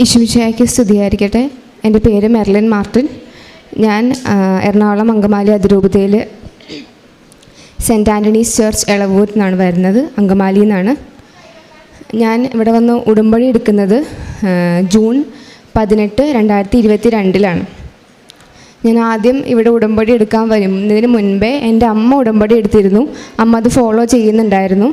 ഈശോമിശിഹായ്ക്ക് സ്തുതിയായിരിക്കട്ടെ. എൻ്റെ പേര് മെർലിൻ മാർട്ടിൻ. ഞാൻ എറണാകുളം അങ്കമാലി അതിരൂപതയിൽ സെൻറ്റ് ആൻ്റണീസ് ചർച്ച് എളവൂരിൽ നിന്നാണ് വരുന്നത്, അങ്കമാലിയിൽ നിന്നാണ്. ഞാൻ ഇവിടെ വന്ന് ഉടമ്പടി എടുക്കുന്നത് ജൂൺ 18, 2022 ഞാൻ ആദ്യം ഇവിടെ ഉടമ്പടി എടുക്കാൻ വരുന്നതിന് മുൻപേ എൻ്റെ അമ്മ ഉടമ്പടി എടുത്തിരുന്നു. അമ്മ അത് ഫോളോ ചെയ്യുന്നുണ്ടായിരുന്നു.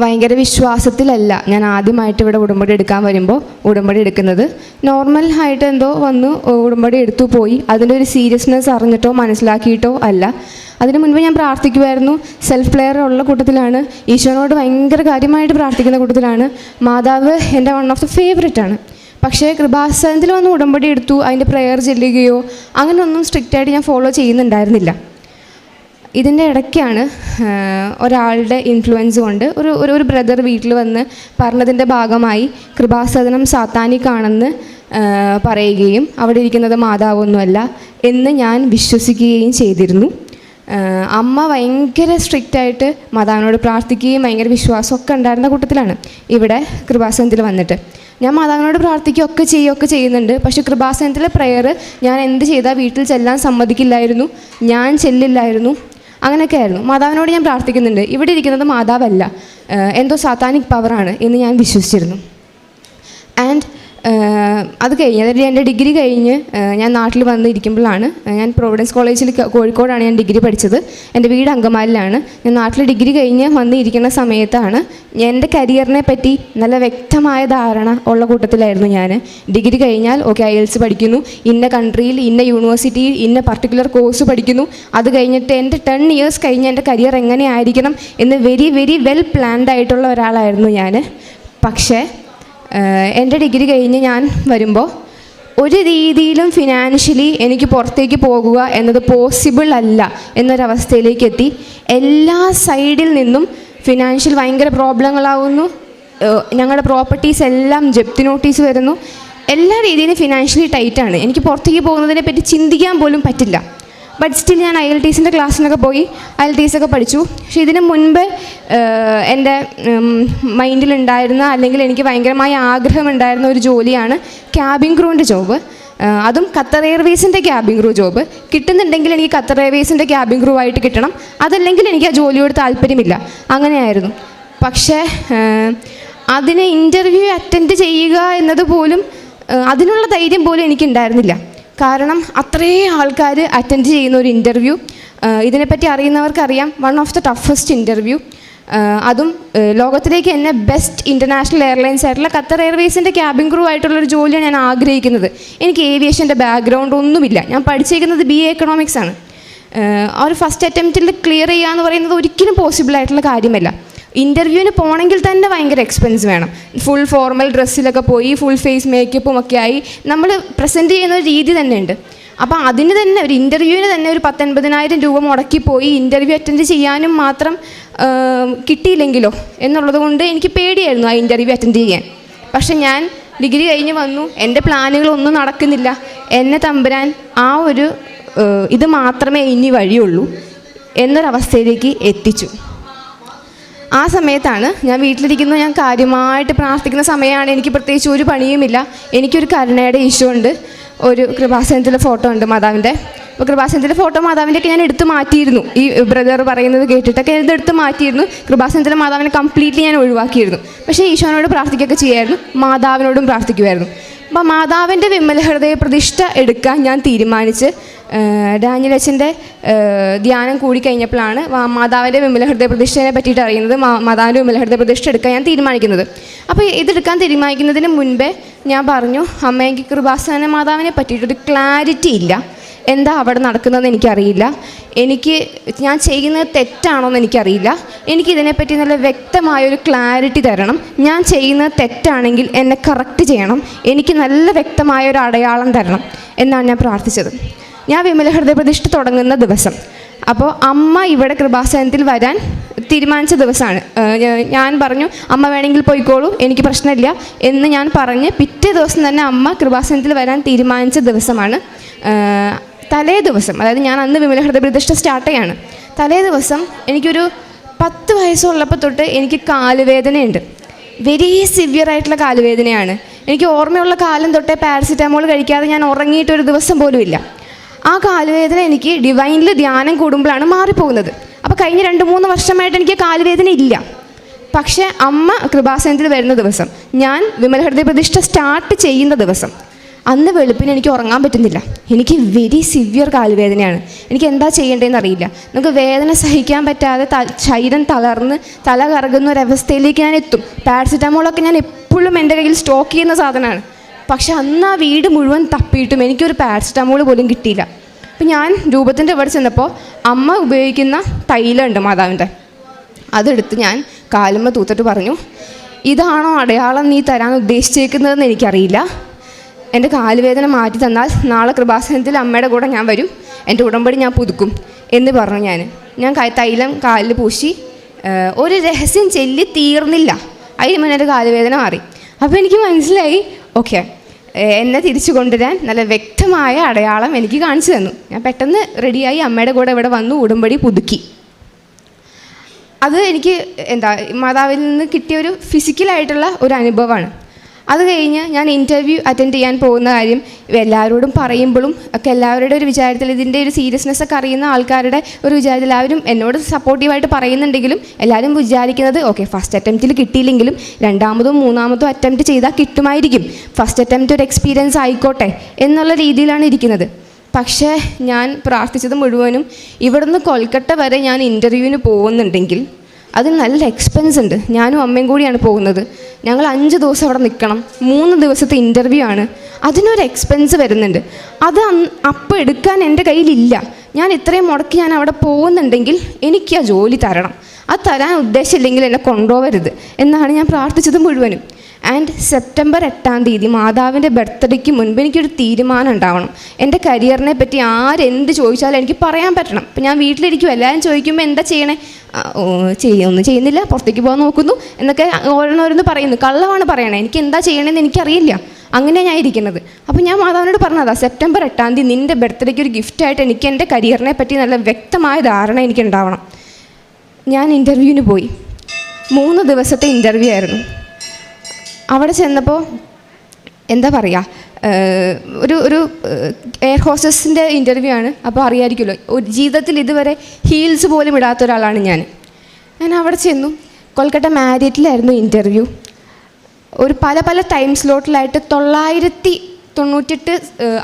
ഭയങ്കര വിശ്വാസത്തിലല്ല ഞാൻ ആദ്യമായിട്ട് ഇവിടെ ഉടമ്പടി എടുക്കാൻ വരുമ്പോൾ ഉടമ്പടി എടുക്കുന്നത്. നോർമൽ ആയിട്ട് എന്തോ വന്നു ഉടമ്പടി എടുത്തു പോയി. അതിൻ്റെ ഒരു സീരിയസ്നെസ് അറിഞ്ഞിട്ടോ മനസ്സിലാക്കിയിട്ടോ അല്ല. അതിന് മുൻപ് ഞാൻ പ്രാർത്ഥിക്കുമായിരുന്നു. സെൽഫ് പ്ലെയർ ഉള്ള കൂട്ടത്തിലാണ്. ഈശോനോട് ഭയങ്കര കാര്യമായിട്ട് പ്രാർത്ഥിക്കുന്ന കൂട്ടത്തിലാണ്. മാതാവ് എൻ്റെ വൺ ഓഫ് ദ ഫേവറേറ്റ് ആണ്. പക്ഷേ കൃപാസനത്തിൽ വന്ന് ഉടമ്പടി എടുത്തു, അതിൻ്റെ പ്രെയർ ചെല്ലുകയോ അങ്ങനെയൊന്നും സ്ട്രിക്റ്റായിട്ട് ഞാൻ ഫോളോ ചെയ്യുന്നുണ്ടായിരുന്നില്ല. ഇതിൻ്റെ ഇടയ്ക്കാണ് ഒരാളുടെ ഇൻഫ്ലുവൻസ് കൊണ്ട് ഒരു ബ്രദർ വീട്ടിൽ വന്ന് പറഞ്ഞതിൻ്റെ ഭാഗമായി കൃപാസനം സാത്താനിക്കാണെന്ന് പറയുകയും അവിടെ ഇരിക്കുന്നത് മാതാവൊന്നുമല്ല എന്ന് ഞാൻ വിശ്വസിക്കുകയും ചെയ്തിരുന്നു. അമ്മ ഭയങ്കര സ്ട്രിക്റ്റായിട്ട് മാതാവിനോട് പ്രാർത്ഥിക്കുകയും ഭയങ്കര വിശ്വാസമൊക്കെ ഉണ്ടായിരുന്ന കൂട്ടത്തിലാണ് ഇവിടെ കൃപാസനത്തിൽ വന്നിട്ട്. ഞാൻ മാതാവിനോട് പ്രാർത്ഥിക്കുകയൊക്കെ ചെയ്യുന്നുണ്ട്. പക്ഷേ കൃപാസനത്തിലെ പ്രെയർ ഞാൻ എന്ത് ചെയ്താൽ വീട്ടിൽ ചെല്ലാൻ സമ്മതിക്കില്ലായിരുന്നു, ഞാൻ ചെല്ലില്ലായിരുന്നു, അങ്ങനെയൊക്കെ ആയിരുന്നു. മാതാവിനോട് ഞാൻ പ്രാർത്ഥിക്കുന്നുണ്ട്, ഇവിടെ ഇരിക്കുന്നത് മാതാവല്ല, എന്തോ സാത്താനിക് പവറാണ് എന്ന് ഞാൻ വിശ്വസിച്ചിരുന്നു. ആൻഡ് അത് കഴിഞ്ഞ്, അതായത് എൻ്റെ ഡിഗ്രി കഴിഞ്ഞ് ഞാൻ നാട്ടിൽ വന്നിരിക്കുമ്പോഴാണ്, ഞാൻ പ്രൊവിഡൻസ് കോളേജിൽ കോഴിക്കോടാണ് ഞാൻ ഡിഗ്രി പഠിച്ചത്. എൻ്റെ വീട് അങ്കമാലിലാണ്. ഞാൻ നാട്ടിൽ ഡിഗ്രി കഴിഞ്ഞ് വന്നിരിക്കുന്ന സമയത്താണ് എൻ്റെ കരിയറിനെ പറ്റി നല്ല വ്യക്തമായ ധാരണ ഉള്ള കൂട്ടത്തിലായിരുന്നു ഞാൻ. ഡിഗ്രി കഴിഞ്ഞാൽ ഓക്കെ IELTS പഠിക്കുന്നു, ഇന്ന കൺട്രിയിൽ ഇന്ന യൂണിവേഴ്സിറ്റിയിൽ ഇന്ന പർട്ടിക്കുലർ കോഴ്സ് പഠിക്കുന്നു. അത് കഴിഞ്ഞിട്ട് എൻ്റെ 10 years കഴിഞ്ഞ് എൻ്റെ കരിയർ എങ്ങനെ ആയിരിക്കണം എന്ന് വെരി വെൽ പ്ലാൻഡ് ആയിട്ടുള്ള ഒരാളായിരുന്നു ഞാൻ. പക്ഷേ എൻ്റെ ഡിഗ്രി കഴിഞ്ഞ് ഞാൻ വരുമ്പോൾ ഒരു രീതിയിലും ഫിനാൻഷ്യലി എനിക്ക് പുറത്തേക്ക് പോകുക എന്നത് പോസിബിൾ അല്ല എന്നൊരവസ്ഥയിലേക്ക് എത്തി. എല്ലാ സൈഡിൽ നിന്നും ഫിനാൻഷ്യൽ ഭയങ്കര പ്രോബ്ലങ്ങളാവുന്നു. ഞങ്ങളുടെ പ്രോപ്പർട്ടീസ് എല്ലാം ജപ്തി നോട്ടീസ് വരുന്നു. എല്ലാ രീതിയിലും ഫിനാൻഷ്യലി ടൈറ്റാണ്. എനിക്ക് പുറത്തേക്ക് പോകുന്നതിനെ പറ്റി ചിന്തിക്കാൻ പോലും പറ്റില്ല. ബട്ട് സ്റ്റിൽ ഞാൻ IELTSൻ്റെ ക്ലാസ്സിനൊക്കെ പോയി IELTS ഒക്കെ പഠിച്ചു. പക്ഷേ ഇതിന് മുൻപ് എൻ്റെ മൈൻഡിലുണ്ടായിരുന്ന, അല്ലെങ്കിൽ എനിക്ക് ഭയങ്കരമായ ആഗ്രഹമുണ്ടായിരുന്ന ഒരു ജോലിയാണ് ക്യാബിൻ ക്രൂവിൻ്റെ ജോബ്. അതും ഖത്തർ എയർവേസിൻ്റെ ക്യാബിൻ ക്രൂ ജോബ്. കിട്ടുന്നുണ്ടെങ്കിൽ എനിക്ക് ഖത്തർ എയർവേസിൻ്റെ ക്യാബിൻ ക്രൂ ആയിട്ട് കിട്ടണം, അതല്ലെങ്കിൽ എനിക്ക് ആ ജോലിയോട് താല്പര്യമില്ല, അങ്ങനെയായിരുന്നു. പക്ഷേ അതിന് ഇൻ്റർവ്യൂ അറ്റൻഡ് ചെയ്യുക എന്നത് പോലും, അതിനുള്ള ധൈര്യം പോലും എനിക്കുണ്ടായിരുന്നില്ല. കാരണം അത്രയും ആൾക്കാർ അറ്റൻഡ് ചെയ്യുന്ന ഒരു ഇൻ്റർവ്യൂ, ഇതിനെപ്പറ്റി അറിയുന്നവർക്കറിയാം, one of the toughest interview. അതും ലോകത്തിലേക്ക് എന്നെ ബെസ്റ്റ് ഇൻ്റർനാഷണൽ എയർലൈൻസ് ആയിട്ടുള്ള ഖത്തർ എയർവേസിൻ്റെ ക്യാബിൻ ക്രൂ ആയിട്ടുള്ളൊരു ജോലിയാണ് ഞാൻ ആഗ്രഹിക്കുന്നത്. എനിക്ക് ഏവിയേഷൻ്റെ ബാക്ക്ഗ്രൗണ്ട് ഒന്നുമില്ല. ഞാൻ പഠിച്ചിരിക്കുന്നത് BA എക്കണോമിക്സ് ആണ്. ആ ഒരു ഫസ്റ്റ് അറ്റംപ്റ്റിൽ ക്ലിയർ ചെയ്യുക എന്ന് പറയുന്നത് ഒരിക്കലും പോസിബിൾ ആയിട്ടുള്ള കാര്യമല്ല. ഇൻ്റർവ്യൂവിന് പോകണമെങ്കിൽ തന്നെ ഭയങ്കര എക്സ്പെൻസ് വേണം. ഫുൾ ഫോർമൽ ഡ്രസ്സിലൊക്കെ പോയി ഫുൾ ഫേസ് മേക്കപ്പും ഒക്കെ ആയി നമ്മൾ പ്രസൻറ്റ് ചെയ്യുന്ന ഒരു രീതി തന്നെ ഉണ്ട്. അപ്പോൾ അതിന് തന്നെ ഒരു ഇൻ്റർവ്യൂവിന് തന്നെ ഒരു 10-80,000 രൂപ മുടക്കി പോയി ഇൻ്റർവ്യൂ അറ്റൻഡ് ചെയ്യാനും മാത്രം കിട്ടിയില്ലെങ്കിലോ എന്നുള്ളത് കൊണ്ട് എനിക്ക് പേടിയായിരുന്നു ആ ഇൻ്റർവ്യൂ അറ്റൻഡ് ചെയ്യാൻ. പക്ഷെ ഞാൻ ഡിഗ്രി കഴിഞ്ഞ് വന്നു, എൻ്റെ പ്ലാനുകളൊന്നും നടക്കുന്നില്ല. എന്നെ തമ്പുരാൻ ആ ഒരു ഇത് മാത്രമേ ഇനി വഴിയുള്ളൂ എന്നൊരവസ്ഥയിലേക്ക് എത്തിച്ചു. ആ സമയത്താണ് ഞാൻ വീട്ടിലിരിക്കുന്നു, ഞാൻ കാര്യമായിട്ട് പ്രാർത്ഥിക്കുന്ന സമയമാണ്. എനിക്ക് പ്രത്യേകിച്ച് ഒരു പണിയുമില്ല. എനിക്കൊരു കരുണയുടെ ഈശോ ഉണ്ട്, ഒരു കൃപാസനത്തിലെ ഫോട്ടോ ഉണ്ട് മാതാവിൻ്റെ. അപ്പോൾ കൃപാസനത്തിലെ ഫോട്ടോ മാതാവിൻ്റെയൊക്കെ ഞാൻ എടുത്ത് മാറ്റിയിരുന്നു. ഈ ബ്രദർ പറയുന്നത് കേട്ടിട്ടൊക്കെ ഇതെടുത്ത് മാറ്റിയിരുന്നു. കൃപാസനത്തിലെ മാതാവിനെ കംപ്ലീറ്റ്ലി ഞാൻ ഒഴിവാക്കിയിരുന്നു. പക്ഷേ ഈശോനോട് പ്രാർത്ഥിക്കുകയൊക്കെ ചെയ്യുമായിരുന്നു, മാതാവിനോടും പ്രാർത്ഥിക്കുമായിരുന്നു. അപ്പോൾ മാതാവിൻ്റെ വിമല ഹൃദയ പ്രതിഷ്ഠ എടുക്കാൻ ഞാൻ തീരുമാനിച്ച് ഡാനിയൽ അച്ഛൻ്റെ ധ്യാനം കൂടി കഴിഞ്ഞപ്പോഴാണ് മാതാവിൻ്റെ വിമല ഹൃദയ പ്രതിഷ്ഠയെ പറ്റിയിട്ട് അറിയുന്നത്. മാതാവിൻ്റെ വിമല ഹൃദയ പ്രതിഷ്ഠ എടുക്കാൻ ഞാൻ തീരുമാനിക്കുന്നത്. അപ്പോൾ ഇതെടുക്കാൻ തീരുമാനിക്കുന്നതിന് മുൻപേ ഞാൻ പറഞ്ഞു, അമ്മ, എനിക്ക് കൃപാസന മാതാവിനെ പറ്റിയിട്ടൊരു ക്ലാരിറ്റി ഇല്ല. എന്താ അവിടെ നടക്കുന്നതെന്ന് എനിക്കറിയില്ല. ഞാൻ ചെയ്യുന്നത് തെറ്റാണോയെന്ന് എനിക്കറിയില്ല. എനിക്കിതിനെപ്പറ്റി നല്ല വ്യക്തമായൊരു ക്ലാരിറ്റി തരണം. ഞാൻ ചെയ്യുന്നത് തെറ്റാണെങ്കിൽ എന്നെ കറക്റ്റ് ചെയ്യണം. എനിക്ക് നല്ല വ്യക്തമായൊരു അടയാളം തരണം എന്നാണ് ഞാൻ പ്രാർത്ഥിച്ചത്. ഞാൻ വിമല ഹൃദയ പ്രതിഷ്ഠ തുടങ്ങുന്ന ദിവസം, അപ്പോൾ അമ്മ ഇവിടെ കൃപാസനത്തിൽ വരാൻ തീരുമാനിച്ച ദിവസമാണ്. ഞാൻ പറഞ്ഞു, അമ്മ വേണമെങ്കിൽ പോയിക്കോളൂ, എനിക്ക് പ്രശ്നമില്ല എന്ന് ഞാൻ പറഞ്ഞ് പിറ്റേ ദിവസം തന്നെ അമ്മ കൃപാസനത്തിൽ വരാൻ തീരുമാനിച്ച ദിവസമാണ്. തലേ ദിവസം, അതായത് ഞാൻ അന്ന് വിമല ഹൃദയ പ്രതിഷ്ഠ സ്റ്റാർട്ട് ചെയ്യാണ്. തലേ ദിവസം എനിക്കൊരു 10 വയസ്സുള്ളപ്പോൾ തൊട്ട് എനിക്ക് കാലുവേദനയുണ്ട്. വെരി സിവിയർ ആയിട്ടുള്ള കാലുവേദനയാണ്. എനിക്ക് ഓർമ്മയുള്ള കാലം തൊട്ടേ പാരസിറ്റമോൾ കഴിക്കാതെ ഞാൻ ഉറങ്ങിയിട്ടൊരു ദിവസം പോലും ഇല്ല. ആ കാലുവേദന എനിക്ക് ഡിവൈനിൽ ധ്യാനം കൂടുമ്പോഴാണ് മാറിപ്പോകുന്നത്. അപ്പോൾ കഴിഞ്ഞ 2-3 വർഷമായിട്ട് എനിക്ക് കാലുവേദന ഇല്ല. പക്ഷേ അമ്മ കൃപാസനത്തിൽ വരുന്ന ദിവസം, ഞാൻ വിമല ഹൃദയ പ്രതിഷ്ഠ സ്റ്റാർട്ട് ചെയ്യുന്ന ദിവസം, അന്ന് വെളുപ്പിന് എനിക്ക് ഉറങ്ങാൻ പറ്റുന്നില്ല. എനിക്ക് വെരി സിവിയർ കാലുവേദനയാണ്. എനിക്ക് എന്താ ചെയ്യേണ്ടതെന്ന് അറിയില്ല. നമുക്ക് വേദന സഹിക്കാൻ പറ്റാതെ ശരീരം തളർന്ന് തല കറങ്ങുന്ന ഒരവസ്ഥയിലേക്ക് ഞാൻ എത്തും. പാരസിറ്റമോളൊക്കെ ഞാൻ എപ്പോഴും എൻ്റെ കയ്യിൽ സ്റ്റോക്ക് ചെയ്യുന്ന സാധനമാണ്. പക്ഷെ അന്ന് ആ വീട് മുഴുവൻ തപ്പിയിട്ടും എനിക്കൊരു പാരസിറ്റമോൾ പോലും കിട്ടിയില്ല. അപ്പം ഞാൻ രൂപത്തിൻ്റെ ഇവിടെ ചെന്നപ്പോൾ അമ്മ ഉപയോഗിക്കുന്ന തൈലമുണ്ട് മാതാവിൻ്റെ, അതെടുത്ത് ഞാൻ കാലുമ്മ തൂത്തിട്ട് പറഞ്ഞു, ഇതാണോ അടയാളം നീ തരാൻ ഉദ്ദേശിച്ചേക്കുന്നതെന്ന് എനിക്കറിയില്ല. എൻ്റെ കാലുവേദന മാറ്റി തന്നാൽ നാളെ കൃപാസനത്തിൽ അമ്മയുടെ കൂടെ ഞാൻ വരും, എൻ്റെ ഉടമ്പടി ഞാൻ പുതുക്കും എന്ന് പറഞ്ഞു. ഞാൻ തൈലം കാലിൽ പൂശി. ഒരു രഹസ്യം ചൊല്ലി തീർന്നില്ല, അതിന് മുന്നേ എൻ്റെ കാലുവേദന മാറി. അപ്പോൾ എനിക്ക് മനസ്സിലായി, ഓക്കെ, എന്നെ തിരിച്ചു കൊണ്ടുവരാൻ നല്ല വ്യക്തമായ അടയാളം എനിക്ക് കാണിച്ചു തന്നു. ഞാൻ പെട്ടെന്ന് റെഡിയായി അമ്മയുടെ കൂടെ ഇവിടെ വന്നു, ഉടമ്പടി പുതുക്കി. അത് എനിക്ക് മാതാവിൽ നിന്ന് കിട്ടിയൊരു ഫിസിക്കലായിട്ടുള്ള ഒരു അനുഭവമാണ്. അത് കഴിഞ്ഞ് ഞാൻ ഇൻ്റർവ്യൂ അറ്റൻഡ് ചെയ്യാൻ പോകുന്ന കാര്യം എല്ലാവരോടും പറയുമ്പോഴും ഒക്കെ എല്ലാവരുടെ ഒരു വിചാരത്തിൽ, ഇതിൻ്റെ ഒരു സീരിയസ്നെസ് ഒക്കെ അറിയുന്ന ആൾക്കാരുടെ ഒരു വിചാരത്തിൽ എല്ലാവരും എന്നോട് സപ്പോർട്ടീവായിട്ട് പറയുന്നുണ്ടെങ്കിലും എല്ലാവരും വിചാരിക്കുന്നത് ഓക്കെ, ഫസ്റ്റ് അറ്റംപ്റ്റിൽ കിട്ടിയില്ലെങ്കിലും 2ാമതോ 3ാമതോ അറ്റംപ്റ്റ് ചെയ്താൽ കിട്ടുമായിരിക്കും, ഫസ്റ്റ് അറ്റംപ്റ്റ് ഒരു എക്സ്പീരിയൻസ് ആയിക്കോട്ടെ എന്നുള്ള രീതിയിലാണ് ഇരിക്കുന്നത്. പക്ഷേ ഞാൻ പ്രാർത്ഥിച്ചത് മുഴുവനും ഇവിടുന്ന് കൊൽക്കട്ട വരെ ഞാൻ ഇൻ്റർവ്യൂവിന് പോകുന്നുണ്ടെങ്കിൽ അതിന് നല്ല എക്സ്പെൻസ് ഉണ്ട്. ഞാനും അമ്മയും കൂടിയാണ് പോകുന്നത്. ഞങ്ങൾ 5 ദിവസം അവിടെ നിൽക്കണം, 3 ദിവസത്തെ ഇൻ്റർവ്യൂ ആണ്, അതിനൊരു എക്സ്പെൻസ് വരുന്നുണ്ട്. അത് അപ്പം എടുക്കാൻ എൻ്റെ കയ്യിലില്ല. ഞാൻ ഇത്രയും മുടക്കി ഞാൻ അവിടെ പോകുന്നുണ്ടെങ്കിൽ എനിക്ക് ആ ജോലി തരണം. അത് തരാൻ ഉദ്ദേശമില്ലെങ്കിൽ എന്നെ കൊണ്ടുപോകരുത് എന്നാണ് ഞാൻ പ്രാർത്ഥിച്ചത് മുഴുവനും. ആൻഡ് സെപ്റ്റംബർ 8-ാം തീയതി മാതാവിൻ്റെ ബർത്ത്ഡേക്ക് മുൻപ് എനിക്കൊരു തീരുമാനം ഉണ്ടാവണം. എൻ്റെ കരിയറിനെ പറ്റി ആരെന്ത് ചോദിച്ചാലും എനിക്ക് പറയാൻ പറ്റണം. ഇപ്പം ഞാൻ വീട്ടിലിരിക്കും, എല്ലാവരും ചോദിക്കുമ്പോൾ എന്താ ചെയ്യണേ, ഒന്നും ചെയ്യുന്നില്ല, പുറത്തേക്ക് പോകാൻ നോക്കുന്നു എന്നൊക്കെ ഓരോന്നോരോന്ന് പറയുന്നു. കള്ളമാണ് പറയണേ, എനിക്ക് എന്താ ചെയ്യണമെന്ന് എനിക്കറിയില്ല. അങ്ങനെ ഞാൻ ഇരിക്കുന്നത്. അപ്പോൾ ഞാൻ മാതാവിനോട് പറഞ്ഞതാ, സെപ്റ്റംബർ 8-ാം തീയതി നിൻ്റെ ബർത്ത്ഡേക്ക് ഒരു ഗിഫ്റ്റായിട്ട് എനിക്ക് എൻ്റെ കരിയറിനെ പറ്റി നല്ല വ്യക്തമായ ധാരണ എനിക്ക് ഉണ്ടാവണം. ഞാൻ ഇൻ്റർവ്യൂവിന് പോയി. 3 ദിവസത്തെ ഇൻ്റർവ്യൂ ആയിരുന്നു. അവിടെ ചെന്നപ്പോൾ എന്താ പറയുക, ഒരു എയർ ഹോസ്റ്റസിൻ്റെ ഇൻ്റർവ്യൂ ആണ്. അപ്പോൾ അറിയാമായിരിക്കുമല്ലോ, ഒരു ജീവിതത്തിൽ ഇതുവരെ ഹീൽസ് പോലും ഇടാത്ത ഒരാളാണ് ഞാൻ അവിടെ ചെന്നു. കൊൽക്കട്ട മാരിയറ്റിലായിരുന്നു ഇൻ്റർവ്യൂ. ഒരു പല ടൈം സ്ലോട്ടിലായിട്ട് 998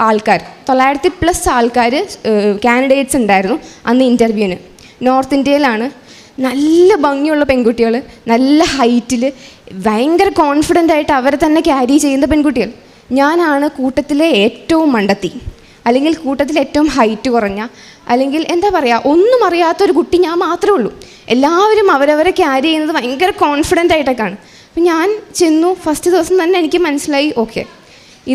ആൾക്കാർ, 900+ ആൾക്കാർ കാൻഡിഡേറ്റ്സ് ഉണ്ടായിരുന്നു അന്ന് ഇൻ്റർവ്യൂവിന്. നോർത്ത് ഇന്ത്യയിലാണ്. നല്ല ഭംഗിയുള്ള പെൺകുട്ടികൾ, നല്ല ഹൈറ്റിൽ, ഭയങ്കര കോൺഫിഡൻ്റ് ആയിട്ട് അവരെ തന്നെ ക്യാരി ചെയ്യുന്ന പെൺകുട്ടികൾ. ഞാനാണ് കൂട്ടത്തിലെ ഏറ്റവും മണ്ടത്തി, അല്ലെങ്കിൽ കൂട്ടത്തിലെ ഏറ്റവും ഹൈറ്റ് കുറഞ്ഞ, അല്ലെങ്കിൽ എന്താ പറയുക, ഒന്നും അറിയാത്തൊരു കുട്ടി ഞാൻ മാത്രമേ ഉള്ളൂ. എല്ലാവരും അവരവരെ ക്യാരി ചെയ്യുന്നത് ഭയങ്കര കോൺഫിഡൻ്റ് ആയിട്ടൊക്കെയാണ്. അപ്പം ഞാൻ ചെന്നു. ഫസ്റ്റ് ദിവസം തന്നെ എനിക്ക് മനസ്സിലായി, ഓക്കെ,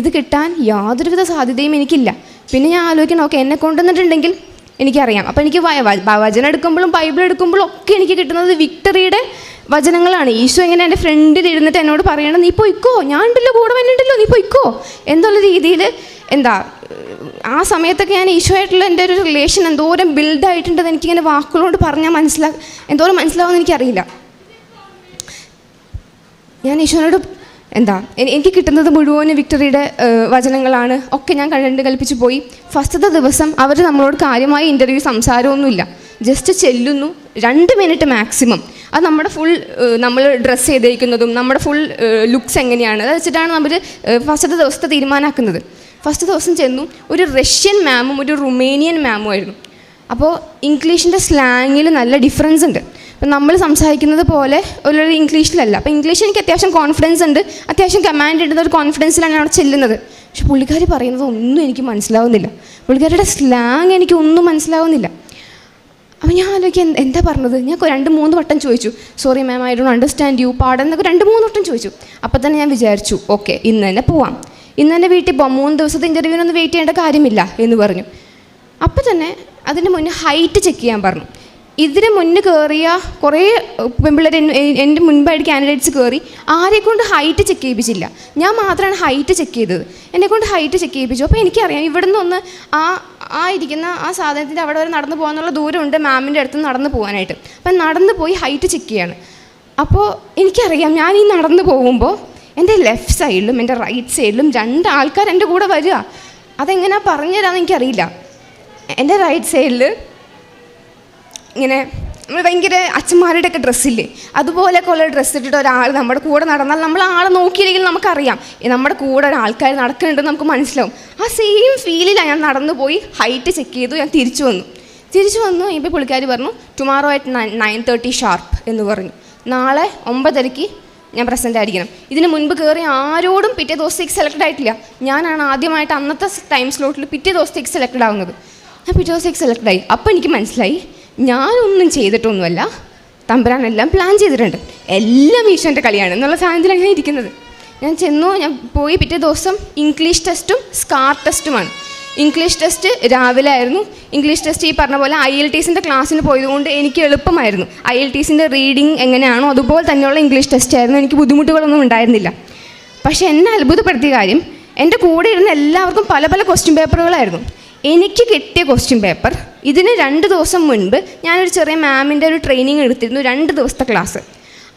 ഇത് കിട്ടാൻ യാതൊരുവിധ സാധ്യതയും എനിക്കില്ല. പിന്നെ ഞാൻ ആലോചിക്കണം, ഓക്കെ, എന്നെ കൊണ്ടുവന്നിട്ടുണ്ടെങ്കിൽ എനിക്കറിയാം. അപ്പോൾ എനിക്ക് വചനം എടുക്കുമ്പോഴും ബൈബിൾ എടുക്കുമ്പോഴും ഒക്കെ എനിക്ക് കിട്ടുന്നത് വിക്ടറിയുടെ വചനങ്ങളാണ്. ഈശോ ഇങ്ങനെ എൻ്റെ ഫ്രണ്ടിൽ ഇരുന്നിട്ട് എന്നോട് പറയണം, നീ പോയിക്കോ, ഞാൻ ഉണ്ടല്ലോ, കൂടെ വന്നിട്ടുണ്ടല്ലോ, നീ പോയിക്കോ എന്നുള്ള രീതിയിൽ. ആ സമയത്തൊക്കെ ഞാൻ ഈശോയായിട്ടുള്ള എൻ്റെ ഒരു റിലേഷൻ എന്തോരം ബിൽഡായിട്ടുണ്ടെന്ന് എനിക്കിങ്ങനെ വാക്കുകളോട് പറഞ്ഞാൽ എന്തോരം മനസ്സിലാവുമെന്ന് എനിക്കറിയില്ല. ഞാൻ ഈശോനോട് എനിക്ക് കിട്ടുന്നത് മുഴുവനും വിക്ടറിയുടെ വചനങ്ങളാണ്. ഒക്കെ ഞാൻ കണ്ട് കൽപ്പിച്ച് പോയി. ഫസ്റ്റത്തെ ദിവസം അവർ നമ്മളോട് കാര്യമായി ഇൻ്റർവ്യൂ സംസാരമൊന്നുമില്ല, ജസ്റ്റ് ചെല്ലുന്നു, 2 മിനിറ്റ് മാക്സിമം. അത് നമ്മുടെ നമ്മൾ ഡ്രസ്സ് ചെയ്തേക്കുന്നതും നമ്മുടെ ഫുൾ ലുക്സ് എങ്ങനെയാണ് അത് വെച്ചിട്ടാണ് നമ്മൾ ഫസ്റ്റത്തെ ദിവസത്തെ തീരുമാനമാക്കുന്നത്. ഫസ്റ്റ് ദിവസം ചെന്നു. ഒരു റഷ്യൻ മാമും ഒരു റുമേനിയൻ മാമും ആയിരുന്നു. അപ്പോൾ ഇംഗ്ലീഷിൻ്റെ സ്ലാങ്ങിൽ നല്ല ഡിഫറൻസ് ഉണ്ട്. അപ്പം നമ്മൾ സംസാരിക്കുന്നത് പോലെ ഒരു ഇംഗ്ലീഷിലല്ല. അപ്പോൾ ഇംഗ്ലീഷ് എനിക്ക് അത്യാവശ്യം കോൺഫിഡൻസ് ഉണ്ട്, അത്യാവശ്യം കമാൻഡ് ഉണ്ടെന്ന ഒരു കോൺഫിഡൻസിലാണ് അവിടെ ചെല്ലുന്നത്. പക്ഷെ പുള്ളിക്കാരി പറയുന്നത് ഒന്നും എനിക്ക് മനസ്സിലാവുന്നില്ല. പുള്ളിക്കാരുടെ സ്ലാങ് എനിക്ക് ഒന്നും മനസ്സിലാവുന്നില്ല. അപ്പോൾ ഞാൻ ആലോചിക്കുക, എന്താ പറഞ്ഞത്? ഞാൻ 2-3 വട്ടം ചോദിച്ചു, sorry ma'am, I don't understand you, പാടെന്നൊക്കെ 2-3 വട്ടം ചോദിച്ചു. അപ്പോൾ തന്നെ ഞാൻ വിചാരിച്ചു, ഓക്കെ, ഇന്ന് തന്നെ പോവാം, ഇന്ന് തന്നെ വീട്ടിൽ പോകാം, 3 ദിവസത്തെ ഇൻ്റർവ്യൂവിനൊന്നും വെയിറ്റ് ചെയ്യേണ്ട കാര്യമില്ല എന്ന് പറഞ്ഞു. അപ്പോൾ തന്നെ അതിന് മുന്നേ ഹൈറ്റ് ചെക്ക് ചെയ്യാൻ പറഞ്ഞു. ഇതിന് മുന്നേ കയറിയ കുറേ പെൺപിള്ളേർ എൻ്റെ മുൻപായിട്ട് കാൻഡിഡേറ്റ്സ് കയറി, ആരെക്കൊണ്ട് ഹൈറ്റ് ചെക്ക് ചെയ്യിപ്പിച്ചില്ല. ഞാൻ മാത്രമാണ് ഹൈറ്റ് ചെക്ക് ചെയ്തത്. എന്നെക്കൊണ്ട് ഹൈറ്റ് ചെക്ക് ചെയ്യിപ്പിച്ചു. അപ്പോൾ എനിക്കറിയാം ഇവിടെ നിന്ന് ആ ഇരിക്കുന്ന ആ സാധനത്തിൻ്റെ അവിടെ വരെ നടന്നു പോകാനുള്ള ദൂരമുണ്ട് മാമിൻ്റെ അടുത്ത് നടന്ന് പോകാനായിട്ട്. അപ്പം നടന്നു പോയി ഹൈറ്റ് ചെക്ക് ചെയ്യാണ്. അപ്പോൾ എനിക്കറിയാം ഞാൻ ഈ നടന്നു പോകുമ്പോൾ എൻ്റെ ലെഫ്റ്റ് സൈഡിലും എൻ്റെ റൈറ്റ് സൈഡിലും 2 ആൾക്കാർ എൻ്റെ കൂടെ വരിക. അതെങ്ങനെയാണ് പറഞ്ഞുതരാമെന്ന് എനിക്കറിയില്ല. എൻ്റെ റൈറ്റ് സൈഡിൽ ഇങ്ങനെ നമ്മൾ ഭയങ്കര അച്ഛന്മാരുടെയൊക്കെ ഡ്രസ്സില്ലേ, അതുപോലെയൊക്കെ ഉള്ള ഡ്രസ്സ് ഇട്ടിട്ട് ഒരാൾ നമ്മുടെ കൂടെ നടന്നാൽ നമ്മൾ ആളെ നോക്കിയില്ലെങ്കിൽ നമുക്കറിയാം നമ്മുടെ കൂടെ ഒരാൾക്കാർ നടക്കുന്നുണ്ടെന്ന് നമുക്ക് മനസ്സിലാവും. ആ സെയിം ഫീലിലാണ് ഞാൻ നടന്നു പോയി. ഹൈറ്റ് ചെക്ക് ചെയ്തു, ഞാൻ തിരിച്ചു വന്നു. ഇപ്പോൾ പുള്ളിക്കാരി പറഞ്ഞു ടുമാറോ അറ്റ് 9:30 ഷാർപ്പ് എന്ന് പറഞ്ഞു. നാളെ 9:30 ഞാൻ പ്രസൻ്റ് ആയിരിക്കണം. ഇതിന് മുൻപ് കയറി ആരോടും പിറ്റേ ദിവസത്തേക്ക് സെലക്ട് ആയിട്ടില്ല. ഞാനാണ് ആദ്യമായിട്ട് അന്നത്തെ ടൈം സ്ലോട്ടിൽ പിറ്റേ ദിവസത്തേക്ക് സെലക്ട് ആവുന്നത്. ഞാൻ പിറ്റേ ദിവസത്തേക്ക് സെലക്ട് ആയി. അപ്പോൾ എനിക്ക് മനസ്സിലായി ഞാനൊന്നും ചെയ്തിട്ടൊന്നുമല്ല, തമ്പുരാനെല്ലാം പ്ലാൻ ചെയ്തിട്ടുണ്ട്, എല്ലാം ഈശ്വരൻ്റെ കളിയാണ് എന്നുള്ള സാധനത്തിലാണ് ഞാൻ ഇരിക്കുന്നത്. ഞാൻ പോയി പിറ്റേ ദിവസം ഇംഗ്ലീഷ് ടെസ്റ്റും സ്കാർ ടെസ്റ്റുമാണ്. ഇംഗ്ലീഷ് ടെസ്റ്റ് രാവിലെ ആയിരുന്നു. ഇംഗ്ലീഷ് ടെസ്റ്റ് ഈ പറഞ്ഞ പോലെ IELTSൻ്റെ ക്ലാസ്സിന് പോയതുകൊണ്ട് എനിക്ക് എളുപ്പമായിരുന്നു. IELTSൻ്റെ റീഡിങ് എങ്ങനെയാണോ അതുപോലെ തന്നെയുള്ള ഇംഗ്ലീഷ് ടെസ്റ്റ് ആയിരുന്നു. എനിക്ക് ബുദ്ധിമുട്ടുകളൊന്നും ഉണ്ടായിരുന്നില്ല. പക്ഷേ എന്നെ അത്ഭുതപ്പെടുത്തിയ കാര്യം, എൻ്റെ കൂടെ ഇരുന്ന എല്ലാവർക്കും പല പല ക്വസ്റ്റ്യൻ പേപ്പറുകളായിരുന്നു. എനിക്ക് കിട്ടിയ ക്വസ്റ്റ്യൻ പേപ്പർ, ഇതിന് 2 ദിവസം മുൻപ് ഞാനൊരു ചെറിയ മാമിൻ്റെ ഒരു ട്രെയിനിങ് എടുത്തിരുന്നു, 2 ദിവസത്തെ ക്ലാസ്.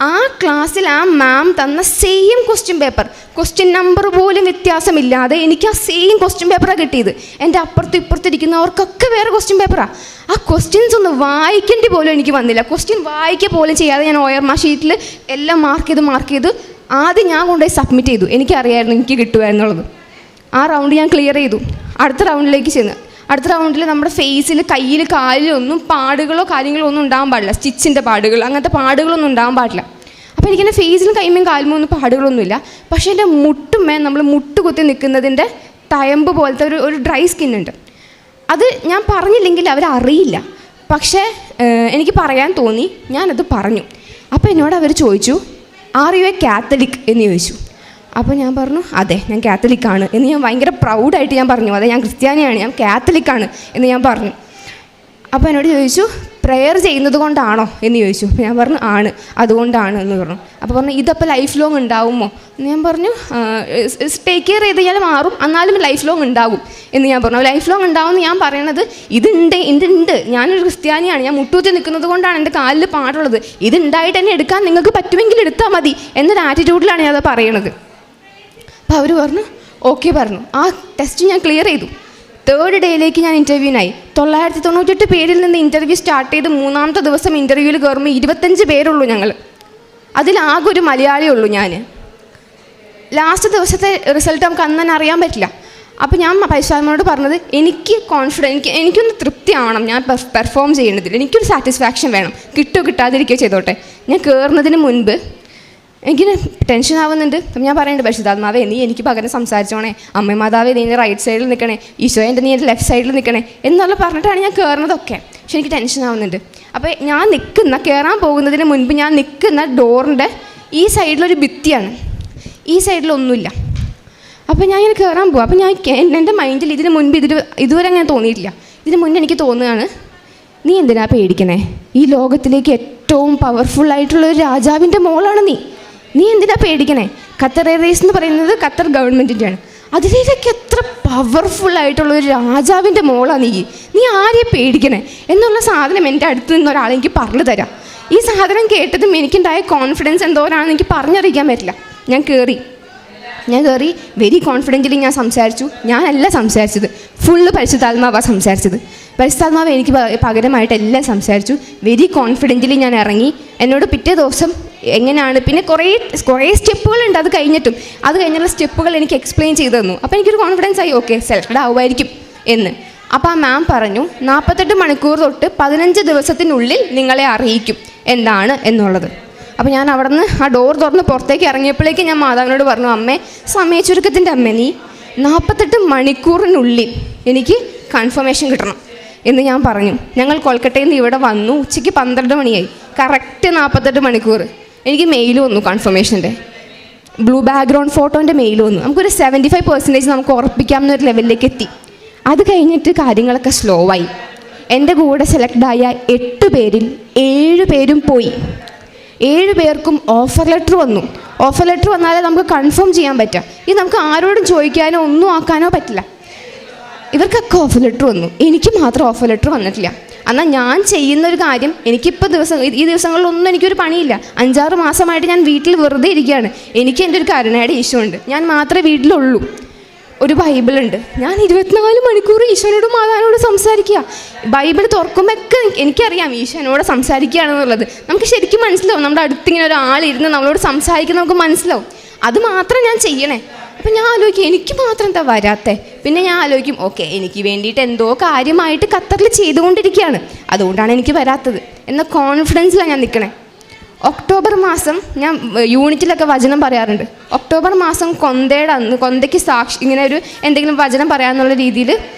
ആ ക്ലാസ്സിൽ ആ മാം തന്ന same question paper, question number പോലും വ്യത്യാസമില്ലാതെ എനിക്ക് ആ സെയിം ക്വസ്റ്റ്യൻ പേപ്പറാണ് കിട്ടിയത്. എൻ്റെ അപ്പുറത്തും ഇപ്പുറത്തിരിക്കുന്നവർക്കൊക്കെ വേറെ ക്വസ്റ്റ്യൻ പേപ്പറാണ്. ആ ക്വസ്റ്റ്യൻസ് ഒന്ന് വായിക്കേണ്ടി പോലും എനിക്ക് വന്നില്ല. ക്വസ്റ്റ്യൻ വായിക്കുക പോലും ചെയ്യാതെ ഞാൻ OMR ഷീറ്റിൽ എല്ലാം മാർക്ക് ചെയ്ത് ആദ്യം ഞാൻ കൊണ്ടുപോയി സബ്മിറ്റ് ചെയ്തു. എനിക്കറിയായിരുന്നു എനിക്ക് കിട്ടുമായിരുന്നുള്ളത്. ആ റൗണ്ട് ഞാൻ ക്ലിയർ ചെയ്തു. അടുത്ത റൗണ്ടിലേക്ക് ചെന്ന് അടുത്ത റൗണ്ടിൽ നമ്മുടെ ഫേസിൽ, കയ്യിൽ, കാലിലൊന്നും പാടുകളോ കാര്യങ്ങളോ ഒന്നും ഉണ്ടാകാൻ പാടില്ല. സ്റ്റിച്ചിൻ്റെ പാടുകൾ, അങ്ങനത്തെ പാടുകളൊന്നും ഉണ്ടാകാൻ പാടില്ല. അപ്പോൾ എനിക്കെൻ്റെ ഫേസിലും കൈമേയും കാലുമോ ഒന്നും പാടുകളൊന്നുമില്ല. പക്ഷേ എൻ്റെ മുട്ടുമേ നമ്മൾ മുട്ടുകുത്തി നിൽക്കുന്നതിൻ്റെ തയമ്പ് പോലത്തെ ഒരു ഡ്രൈ സ്കിന്നുണ്ട്. അത് ഞാൻ പറഞ്ഞില്ലെങ്കിൽ അവരറിയില്ല. പക്ഷേ എനിക്ക് പറയാൻ തോന്നി, ഞാനത് പറഞ്ഞു. അപ്പോൾ എന്നോട് അവർ ചോദിച്ചു, ആർ യു എ കാത്തലിക് എന്ന് ചോദിച്ചു. അപ്പോൾ ഞാൻ പറഞ്ഞു അതെ, ഞാൻ കാത്തലിക്കാണ് എന്ന് ഞാൻ ഭയങ്കര പ്രൗഡായിട്ട് ഞാൻ പറഞ്ഞു. അതെ, ഞാൻ ക്രിസ്ത്യാനിയാണ്, ഞാൻ കാത്തലിക്കാണ് എന്ന് ഞാൻ പറഞ്ഞു. അപ്പോൾ എന്നോട് ചോദിച്ചു, പ്രെയർ ചെയ്യുന്നത് കൊണ്ടാണോ എന്ന് ചോദിച്ചു. അപ്പോൾ ഞാൻ പറഞ്ഞു ആണ്, അതുകൊണ്ടാണ് എന്ന് പറഞ്ഞു. അപ്പോൾ പറഞ്ഞു ഇതപ്പോൾ ലൈഫ് ലോങ് ഉണ്ടാവുമോ എന്ന് ഞാൻ പറഞ്ഞു. ടേക്ക് കെയർ ചെയ്ത് കഴിഞ്ഞാൽ മാറും, എന്നാലും ലൈഫ് ലോങ് ഉണ്ടാവും എന്ന് ഞാൻ പറഞ്ഞു. ലൈഫ് ലോങ് ഉണ്ടാവുമെന്ന് ഞാൻ പറയണത് ഇതുണ്ട്, ഞാനൊരു ക്രിസ്ത്യാനിയാണ്, ഞാൻ മുട്ടുകുത്തി നിൽക്കുന്നത് കൊണ്ടാണ് എൻ്റെ കാലിൽ പാടുള്ളത്, ഇതുണ്ടായിട്ട് തന്നെ എടുക്കാൻ നിങ്ങൾക്ക് പറ്റുമെങ്കിൽ എടുത്താൽ മതി എന്നൊരു ആറ്റിറ്റ്യൂഡിലാണ് ഞാനത് പറയണത്. അപ്പോൾ അവർ പറഞ്ഞു ഓക്കെ പറഞ്ഞു. ആ ടെസ്റ്റ് ഞാൻ ക്ലിയർ ചെയ്തു. 3rd ഡേയിലേക്ക് ഞാൻ ഇൻ്റർവ്യൂവിനായി. 998 പേരിൽ നിന്ന് ഇൻ്റർവ്യൂ സ്റ്റാർട്ട് ചെയ്ത് 3ാമത്തെ ദിവസം ഇൻ്റർവ്യൂവിൽ കയറുമ്പോൾ 25 പേരുള്ളൂ ഞങ്ങൾ. അതിലാകെ ഒരു മലയാളിയേ ഉള്ളൂ ഞാൻ. ലാസ്റ്റ് ദിവസത്തെ റിസൾട്ട് നമുക്ക് അന്ന് തന്നെ അറിയാൻ പറ്റില്ല. അപ്പോൾ ഞാൻ പരിശോധനയോട് പറഞ്ഞത് എനിക്ക് എനിക്കൊന്ന് തൃപ്തിയാവണം ഞാൻ പെർഫോം ചെയ്യുന്നതിൽ, എനിക്കൊരു സാറ്റിസ്ഫാക്ഷൻ വേണം. കിട്ടുമോ കിട്ടാതിരിക്കുകയോ ചെയ്തോട്ടെ. ഞാൻ കയറുന്നതിന് മുൻപ് എനിക്കിന് ടെൻഷൻ ആവുന്നുണ്ട്. അപ്പം ഞാൻ പറയുന്നുണ്ട്, പരിശുദ്ധാത്മാവേ നീ എനിക്ക് പകരം സംസാരിച്ചോണേ, അമ്മ മാതാവേ നീ എൻ്റെ റൈറ്റ് സൈഡിൽ നിൽക്കണേ, ഈശോയെ നീ എൻ്റെ ലെഫ്റ്റ് സൈഡിൽ നിൽക്കണേ എന്നുള്ള പറഞ്ഞിട്ടാണ് ഞാൻ കയറുന്നതൊക്കെ. പക്ഷെ എനിക്ക് ടെൻഷൻ ആവുന്നുണ്ട്. അപ്പോൾ ഞാൻ കയറാൻ പോകുന്നതിന് മുൻപ് ഞാൻ നിൽക്കുന്ന ഡോറിൻ്റെ ഈ സൈഡിലൊരു ഭിത്തിയാണ്, ഈ സൈഡിലൊന്നുമില്ല. അപ്പോൾ ഞാൻ ഇങ്ങനെ കയറാൻ പോകും. അപ്പോൾ എൻ്റെ മൈൻഡിൽ ഇതിന് മുൻപ് ഇതുവരെ അങ്ങനെ തോന്നിയിട്ടില്ല. ഇതിന് മുന്നേ എനിക്ക് തോന്നുകയാണ്, നീ എന്തിനാ പേടിക്കണേ, ഈ ലോകത്തിലേക്ക് ഏറ്റവും പവർഫുള്ളായിട്ടുള്ളൊരു രാജാവിൻ്റെ മോളാണ് നീ എന്തിനാ പേടിക്കണേ. ഖത്തർ എയർവേസ് എന്ന് പറയുന്നത് ഖത്തർ ഗവൺമെൻറ്റിൻ്റെയാണ്. അതിലേക്ക് എത്ര പവർഫുള്ളായിട്ടുള്ളൊരു രാജാവിൻ്റെ മോളാണ് നീ ആരെയും പേടിക്കണേ എന്നുള്ള സാധനം എൻ്റെ അടുത്ത് നിന്ന് ഒരാൾ എനിക്ക് പറഞ്ഞു തരാം. ഈ സാധനം കേട്ടതും എനിക്കുണ്ടായ കോൺഫിഡൻസ് എന്തോരാണെന്ന് എനിക്ക് പറഞ്ഞറിയിക്കാൻ പറ്റില്ല. ഞാൻ കയറി വെരി കോൺഫിഡൻ്റലി ഞാൻ സംസാരിച്ചു. ഞാനല്ല സംസാരിച്ചത്, ഫുള്ള് പരിശുദ്ധാത്മാവാണ് സംസാരിച്ചത്. പരിശുദ്ധാത്മാവ് എനിക്ക് പകരമായിട്ട് എല്ലാം സംസാരിച്ചു. വെരി കോൺഫിഡൻ്റലി ഞാൻ ഇറങ്ങി. എന്നോട് പിറ്റേ ദിവസം എങ്ങനെയാണ്, പിന്നെ കുറേ സ്റ്റെപ്പുകളുണ്ട് അത് കഴിഞ്ഞുള്ള സ്റ്റെപ്പുകൾ എനിക്ക് എക്സ്പ്ലെയിൻ ചെയ്തു തന്നു. അപ്പോൾ എനിക്കൊരു കോൺഫിഡൻസ് ആയി, ഓക്കെ സെലക്റ്റഡ് ആവുമായിരിക്കും എന്ന്. അപ്പോൾ ആ മാം പറഞ്ഞു 48 മണിക്കൂർ തൊട്ട് 15 ദിവസത്തിനുള്ളിൽ നിങ്ങളെ അറിയിക്കും എന്താണ് എന്നുള്ളത്. അപ്പോൾ ഞാൻ അവിടെ നിന്ന് ആ ഡോർ തുറന്ന് പുറത്തേക്ക് ഇറങ്ങിയപ്പോഴേക്കും ഞാൻ മാതാവിനോട് പറഞ്ഞു, അമ്മേ സമയച്ചുരുക്കത്തിൻ്റെ അമ്മ, നീ 48 മണിക്കൂറിനുള്ളിൽ എനിക്ക് കൺഫർമേഷൻ കിട്ടണം എന്ന് ഞാൻ പറഞ്ഞു. ഞങ്ങൾ കൊൽക്കട്ടയിൽ നിന്ന് ഇവിടെ വന്നു. ഉച്ചയ്ക്ക് 12 മണിയായി. കറക്റ്റ് 48 മണിക്കൂർ എനിക്ക് മെയിൽ വന്നു കൺഫർമേഷൻ്റെ. ബ്ലൂ ബാക്ക്ഗ്രൗണ്ട് ഫോട്ടോൻ്റെ മെയിൽ വന്നു. നമുക്കൊരു 75% നമുക്ക് ഉറപ്പിക്കാവുന്നൊരു ലെവലിലേക്ക് എത്തി. അത് കഴിഞ്ഞിട്ട് കാര്യങ്ങളൊക്കെ സ്ലോ ആയി. എൻ്റെ കൂടെ സെലക്റ്റായ 8 പേരിൽ 7 പേരും പോയി. 7 പേർക്കും ഓഫർ ലെറ്റർ വന്നു. ഓഫർ ലെറ്റർ വന്നാലേ നമുക്ക് കൺഫേം ചെയ്യാൻ പറ്റുക. ഇത് നമുക്ക് ആരോടും ചോദിക്കാനോ ഒന്നും ആക്കാനോ പറ്റില്ല. ഇവർക്കൊക്കെ ഓഫർ ലെറ്റർ വന്നു, എനിക്ക് മാത്രം ഓഫർ ലെറ്റർ വന്നിട്ടില്ല. എന്നാൽ ഞാൻ ചെയ്യുന്നൊരു കാര്യം എനിക്കിപ്പോൾ ഈ ദിവസങ്ങളിലൊന്നും എനിക്കൊരു പണിയില്ല. 5-6 മാസമായിട്ട് ഞാൻ വീട്ടിൽ വെറുതെ ഇരിക്കുകയാണ്. എനിക്ക് എൻ്റെ ഒരു കരുണയുടെ ഈശോ ഉണ്ട്. ഞാൻ മാത്രമേ വീട്ടിലുള്ളൂ. ഒരു ബൈബിളുണ്ട്. ഞാൻ 24 മണിക്കൂർ ഈശോനോടും മാതാവിനോട് സംസാരിക്കുക. ബൈബിൾ തുറക്കുമ്പോഴൊക്കെ എനിക്കറിയാം ഈശോനോട് സംസാരിക്കുകയാണെന്നുള്ളത്. നമുക്ക് ശരിക്കും മനസ്സിലാവും. നമ്മുടെ അടുത്തിങ്ങനെ ഒരാളിരുന്ന് നമ്മളോട് സംസാരിക്കുന്ന നമുക്ക് മനസ്സിലാവും. അത് മാത്രം ഞാൻ ചെയ്യണേ. അപ്പം ഞാൻ ആലോചിക്കും എനിക്ക് മാത്രം എന്താ വരാത്തേ. പിന്നെ ഞാൻ ആലോചിക്കും ഓക്കെ, എനിക്ക് വേണ്ടിയിട്ട് എന്തോ കാര്യമായിട്ട് ഖത്തറിൽ ചെയ്തുകൊണ്ടിരിക്കുകയാണ്, അതുകൊണ്ടാണ് എനിക്ക് വരാത്തത് എന്ന കോൺഫിഡൻസിലാണ് ഞാൻ നിൽക്കണേ. ഒക്ടോബർ മാസം ഞാൻ യൂണിറ്റിലൊക്കെ വചനം പറയാറുണ്ട്. ഒക്ടോബർ മാസം കൊന്തയുടെ അന്ന് കൊന്തയ്ക്ക് സാക്ഷി ഇങ്ങനെ ഒരു എന്തെങ്കിലും വചനം പറയാമെന്നുള്ള രീതിയിൽ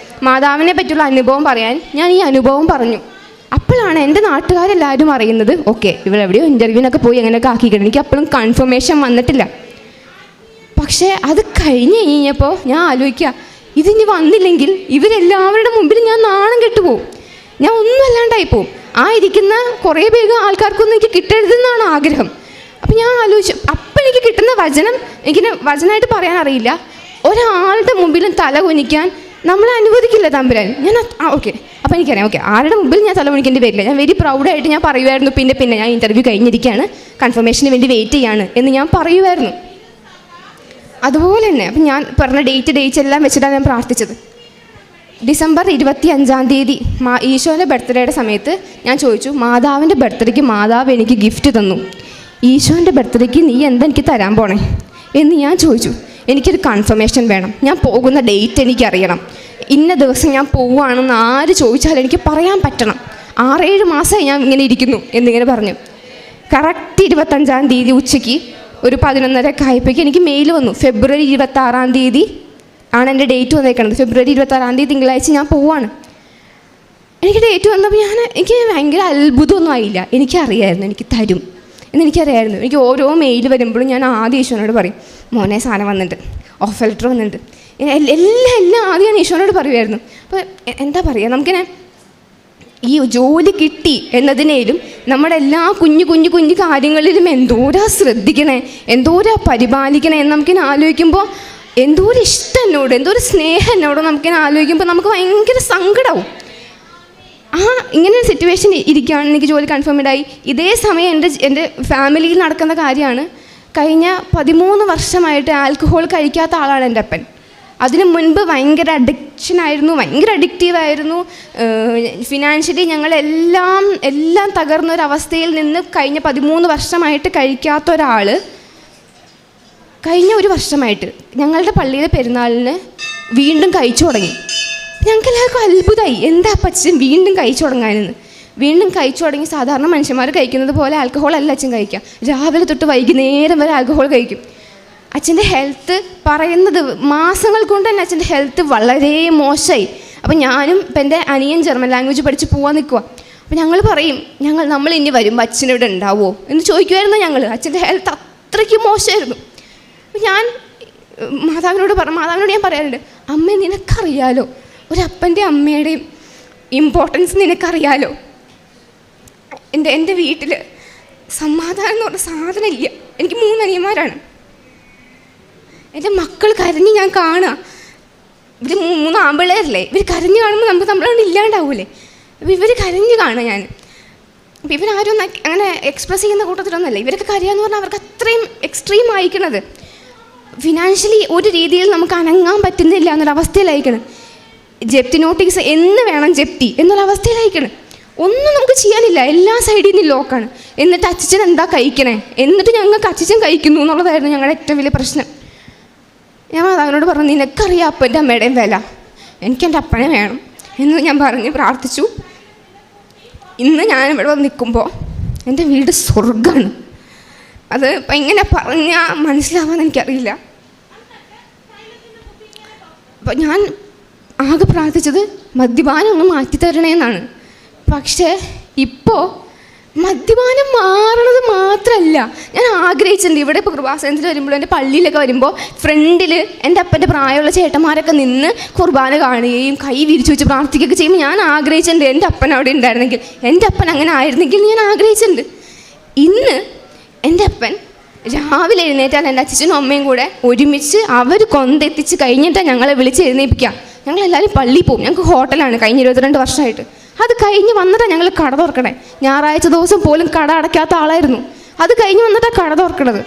മാതാവിനെ പറ്റിയുള്ള അനുഭവം പറയാൻ ഞാൻ ഈ അനുഭവം പറഞ്ഞു. അപ്പോഴാണ് എൻ്റെ നാട്ടുകാരെല്ലാവരും അറിയുന്നത് ഓക്കെ ഇവരെവിടെയോ ഇൻ്റർവ്യൂവിനൊക്കെ പോയി അങ്ങനെയൊക്കെ ആക്കിക്കണം. എനിക്ക് അപ്പോഴും കൺഫർമേഷൻ വന്നിട്ടില്ല. പക്ഷേ അത് കഴിഞ്ഞപ്പോൾ ഞാൻ ആലോചിക്കുക, ഇതിനി വന്നില്ലെങ്കിൽ ഇവരെല്ലാവരുടെ മുമ്പിൽ ഞാൻ നാണം കെട്ടുപോകും, ഞാൻ ഒന്നും അല്ലാണ്ടായി പോവും. ആ ഇരിക്കുന്ന കുറേ വേഗം ആൾക്കാർക്കൊന്നും എനിക്ക് കിട്ടരുതെന്നാണ് ആഗ്രഹം. അപ്പം ഞാൻ ആലോചിച്ചു, അപ്പം എനിക്ക് കിട്ടുന്ന വചനം എനിക്ക് വചനമായിട്ട് പറയാൻ അറിയില്ല. ഒരാളുടെ മുമ്പിലും തല കുനിക്കാൻ നമ്മളെ അനുവദിക്കില്ല തമ്പുരാൻ. ഞാൻ ഓക്കെ അപ്പം എനിക്കറിയാം ഓക്കെ ആരുടെ മുമ്പിൽ ഞാൻ തല കുനിക്കേണ്ടി വരില്ല. ഞാൻ വെരി പ്രൗഡായിട്ട് ഞാൻ പറയുമായിരുന്നു. പിന്നെ ഞാൻ ഇൻ്റർവ്യൂ കഴിഞ്ഞിരിക്കുകയാണ്, കൺഫർമേഷന് വേണ്ടി വെയിറ്റ് ചെയ്യാണ് എന്ന് ഞാൻ പറയുമായിരുന്നു. അതുപോലെ തന്നെ അപ്പം ഞാൻ പറഞ്ഞ ഡേറ്റ്സ് എല്ലാം വെച്ചിട്ടാണ് ഞാൻ പ്രാർത്ഥിച്ചത്. ഡിസംബർ 25 ഈശോൻ്റെ ബർത്ത്ഡേയുടെ സമയത്ത് ഞാൻ ചോദിച്ചു, മാതാവിൻ്റെ ബർത്ത്ഡേക്ക് മാതാവ് എനിക്ക് ഗിഫ്റ്റ് തന്നു, ഈശോൻ്റെ ബർത്ത്ഡേക്ക് നീ എന്താ എനിക്ക് തരാൻ പോണേ എന്ന് ഞാൻ ചോദിച്ചു. എനിക്കൊരു കൺഫർമേഷൻ വേണം, ഞാൻ പോകുന്ന ഡേറ്റ് എനിക്കറിയണം, ഇന്ന ദിവസം ഞാൻ പോവുകയാണെന്ന് ആര് ചോദിച്ചാലും എനിക്ക് പറയാൻ പറ്റണം. 6-7 മാസമായി ഞാൻ ഇങ്ങനെ ഇരിക്കുന്നു എന്നിങ്ങനെ പറഞ്ഞു. കറക്റ്റ് 25 ഉച്ചയ്ക്ക് ഒരു 11:30 ആയപ്പോഴേക്ക് എനിക്ക് മെയിൽ വന്നു. ഫെബ്രുവരി 26 ആണ് എൻ്റെ ഡേറ്റ് വന്നേക്കണത്. ഫെബ്രുവരി 26 തിങ്കളാഴ്ച ഞാൻ പോവാണ്. എനിക്ക് ഡേറ്റ് വന്നപ്പോൾ എനിക്ക് ഭയങ്കര അത്ഭുതമൊന്നും ആയില്ല. എനിക്കറിയായിരുന്നു എനിക്ക് തരും എന്നെനിക്കറിയായിരുന്നു. എനിക്ക് ഓരോ മെയിൽ വരുമ്പോഴും ഞാൻ ആദ്യം ഈശോനോട് പറയും, മോനെ സാധനം വന്നിട്ടുണ്ട്, ഓഫർ ലെറ്റർ വന്നിട്ടുണ്ട്, എല്ലാം ആദ്യം ഞാൻ ഈശോനോട് പറയുമായിരുന്നു. അപ്പോൾ എന്താ പറയുക, നമുക്കിങ്ങനെ ഈ ജോലി കിട്ടി എന്നതിനേലും നമ്മുടെ എല്ലാ കുഞ്ഞു കാര്യങ്ങളിലും എന്തോരാ ശ്രദ്ധിക്കണേ, എന്തോരാ പരിപാലിക്കണേ എന്ന് നമുക്കിനെ ആലോചിക്കുമ്പോൾ എന്തോരം ഇഷ്ടം എന്നോട്, എന്തോരം സ്നേഹം എന്നോട് നമുക്കിനെ ആലോചിക്കുമ്പോൾ നമുക്ക് ഭയങ്കര സങ്കടമാവും. ഇങ്ങനെ ഒരു സിറ്റുവേഷൻ ഇരിക്കുകയാണ്. എനിക്ക് ജോലി കൺഫേംഡ് ആയി. ഇതേ സമയം എൻ്റെ ഫാമിലിയിൽ നടക്കുന്ന കാര്യമാണ്. കഴിഞ്ഞ 13 വർഷമായിട്ട് ആൽക്കഹോൾ കഴിക്കാത്ത ആളാണ് എൻ്റെ അപ്പൻ. അതിന് മുൻപ് ഭയങ്കര അഡിക്ഷനായിരുന്നു, ഭയങ്കര അഡിക്റ്റീവായിരുന്നു. ഫിനാൻഷ്യലി ഞങ്ങളെല്ലാം തകർന്നൊരവസ്ഥയിൽ നിന്ന് കഴിഞ്ഞ 13 വർഷമായിട്ട് കഴിക്കാത്ത ഒരാൾ കഴിഞ്ഞ 1 വർഷമായിട്ട് ഞങ്ങളുടെ പള്ളിയിലെ പെരുന്നാളിന് വീണ്ടും കഴിച്ചു തുടങ്ങി. ഞങ്ങൾക്കെല്ലാവർക്കും അത്ഭുതമായി, എന്താ അപ്പച്ചൻ വീണ്ടും കഴിച്ചു തുടങ്ങാനെന്ന്. വീണ്ടും കഴിച്ചു തുടങ്ങി. സാധാരണ മനുഷ്യന്മാർ കഴിക്കുന്നത് പോലെ ആൽക്കഹോൾ അല്ല അച്ഛൻ കഴിക്കുക. രാവിലെ തൊട്ട് വൈകുന്നേരം വരെ ആൽക്കഹോൾ കഴിക്കും. അച്ഛൻ്റെ ഹെൽത്ത് പറയുന്നത് മാസങ്ങൾ കൊണ്ട് തന്നെ അച്ഛൻ്റെ ഹെൽത്ത് വളരെ മോശമായി. അപ്പം ഞാനും ഇപ്പം എൻ്റെ അനിയൻ ജർമ്മൻ ലാംഗ്വേജ് പഠിച്ച് പോകാൻ നിൽക്കുക. അപ്പം ഞങ്ങൾ പറയും, നമ്മൾ ഇനി വരുമ്പോൾ അച്ഛനിവിടെ ഉണ്ടാവുമോ എന്ന് ചോദിക്കുമായിരുന്നു ഞങ്ങൾ. അച്ഛൻ്റെ ഹെൽത്ത് അത്രയ്ക്ക് മോശമായിരുന്നു. അപ്പം ഞാൻ മാതാവിനോട് ഞാൻ പറയാറുണ്ട്, അമ്മ നിനക്കറിയാലോ ഒരപ്പൻ്റെ അമ്മയുടെയും ഇമ്പോർട്ടൻസ് നിനക്കറിയാലോ. എൻ്റെ വീട്ടിൽ സമാധാനം എന്ന് പറഞ്ഞ സാധനം ഇല്ല. എനിക്ക് 3 അനിയന്മാരാണ്. എൻ്റെ മക്കൾ കരഞ്ഞ് ഞാൻ കാണുക. ഇവർ 3 ആമ്പിള്ളേരല്ലേ, ഇവർ കരഞ്ഞ് കാണുമ്പോൾ നമുക്ക് നമ്മളോട് ഇല്ലാണ്ടാവൂലേ. അപ്പോൾ ഇവർ കരഞ്ഞ് കാണുക ഞാൻ. അപ്പോൾ ഇവരാരും അങ്ങനെ എക്സ്പ്രസ് ചെയ്യുന്ന കൂട്ടത്തിലൊന്നുമല്ല. ഇവരൊക്കെ കരയാന്ന് പറഞ്ഞാൽ അവർക്ക് അത്രയും എക്സ്ട്രീം ആയിക്കണത്. ഫിനാൻഷ്യലി ഒരു രീതിയിൽ നമുക്ക് അനങ്ങാൻ പറ്റുന്നില്ല എന്നൊരവസ്ഥയിലായിക്കണം. ജപ്തി നോട്ടീസ് എന്ന് വേണം ജപ്തി എന്നൊരവസ്ഥയിലായിക്കണം. ഒന്നും നമുക്ക് ചെയ്യാനില്ല, എല്ലാ സൈഡിൽ നിന്ന് ലോക്കാണ്. എന്നിട്ട് അച്ഛൻ എന്താ കഴിക്കണേ, എന്നിട്ട് ഞങ്ങൾക്ക് അച്ഛൻ കഴിക്കുന്നു എന്നുള്ളതായിരുന്നു ഞങ്ങളുടെ ഏറ്റവും വലിയ പ്രശ്നം. ഞാൻ മാതാവിനോട് പറഞ്ഞു, നിനക്കറിയാം അപ്പൻ്റെ അമ്മയുടെയും വില, എനിക്കെൻ്റെ അപ്പനെ വേണം എന്ന് ഞാൻ പറഞ്ഞ് പ്രാർത്ഥിച്ചു. ഇന്ന് ഞാനിവിടെ വന്ന് നിൽക്കുമ്പോൾ എൻ്റെ വീട് സ്വർഗ്ഗമാണ്. അത് ഇപ്പം എങ്ങനെ പറഞ്ഞാൽ മനസ്സിലാവാന്ന് എനിക്കറിയില്ല. അപ്പം ഞാൻ ആകെ പ്രാർത്ഥിച്ചത് മദ്യപാനം ഒന്ന് മാറ്റിത്തരണേന്നാണ്. പക്ഷേ ഇപ്പോൾ മദ്യപാനം മാറണത് മാത്രമല്ല, ഞാൻ ആഗ്രഹിച്ചിട്ടുണ്ട്. ഇവിടെ ഇപ്പോൾ കൃപാസനത്തിൽ വരുമ്പോൾ എൻ്റെ പള്ളിയിലൊക്കെ വരുമ്പോൾ ഫ്രണ്ടിൽ എൻ്റെ അപ്പൻ്റെ പ്രായമുള്ള ചേട്ടന്മാരൊക്കെ നിന്ന് കുർബാന കാണുകയും കൈ വിരിച്ചു വെച്ച് പ്രാർത്ഥിക്കുകയൊക്കെ ചെയ്യുമ്പോൾ ഞാൻ ആഗ്രഹിച്ചിട്ടുണ്ട് എൻ്റെ അപ്പൻ അവിടെ ഉണ്ടായിരുന്നെങ്കിൽ, എൻ്റെ അപ്പൻ അങ്ങനെ ആയിരുന്നെങ്കിൽ ഞാൻ ആഗ്രഹിച്ചിട്ടുണ്ട്. ഇന്ന് എൻ്റെ അപ്പൻ രാവിലെ എഴുന്നേറ്റാൽ എൻ്റെ അച്ഛനും അമ്മയും കൂടെ ഒരുമിച്ച് അവർ കൊന്തെത്തിച്ച് കഴിഞ്ഞിട്ടാണ് ഞങ്ങളെ വിളിച്ച് എഴുന്നേൽപ്പിക്കുക. ഞങ്ങളെല്ലാവരും പള്ളിയിൽ പോകും. ഞങ്ങൾക്ക് ഹോട്ടലാണ് കഴിഞ്ഞ 22 വർഷമായിട്ട്. അത് കഴിഞ്ഞ് വന്നിട്ടാണ് ഞങ്ങൾ കട തുറക്കണേ. ഞായറാഴ്ച ദിവസം പോലും കട അടയ്ക്കാത്ത ആളായിരുന്നു. അത് കഴിഞ്ഞ് വന്നിട്ടാണ് കട തുറക്കണത്.